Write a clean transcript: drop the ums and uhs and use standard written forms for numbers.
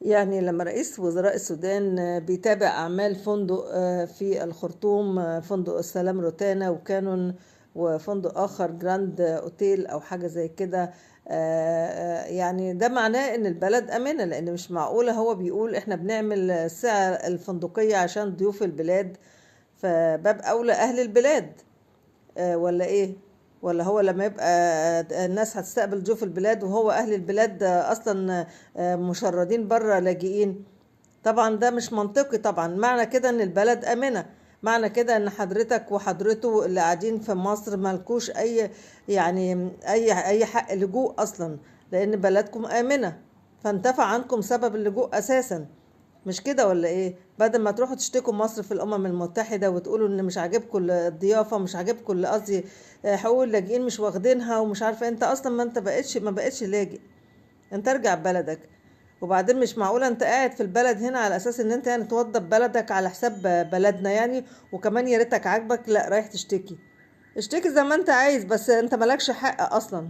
يعني لما رئيس وزراء السودان بيتابع أعمال فندق في الخرطوم، فندق السلام روتانا وكانون، وفندق آخر جراند أوتيل أو حاجة زي كده. يعني ده معناه إن البلد آمنة، لأن مش معقولة هو بيقول إحنا بنعمل السعة الفندقية عشان ضيوف البلاد، فباب أولى أهل البلاد. ولا ايه؟ ولا هو لما يبقى الناس هتستقبل ضيوف البلاد وهو اهل البلاد اصلا مشردين بره لاجئين؟ طبعا ده مش منطقي. طبعا معنى كده ان البلد امنة، معنى كده ان حضرتك وحضرته اللي قاعدين في مصر مالكوش اي، يعني اي حق لجوء اصلا، لان بلدكم امنة، فانتفع عنكم سبب اللجوء اساسا. مش كده ولا ايه؟ بدل ما تروحوا تشتكوا مصر في الامم المتحدة وتقولوا ان مش عاجبكم الضيافة، مش عاجبكم قصدي حقوق اللاجئين مش واخدينها ومش عارفة، انت اصلا ما انت ما بقتش لاجئ، انت ارجع بلدك. وبعدين مش معقولة انت قاعد في البلد هنا على اساس ان انت يعني توضب بلدك على حساب بلدنا يعني، وكمان يا ريتك عاجبك لا رايح تشتكي. اشتكي زي ما انت عايز، بس انت مالكش حق اصلا.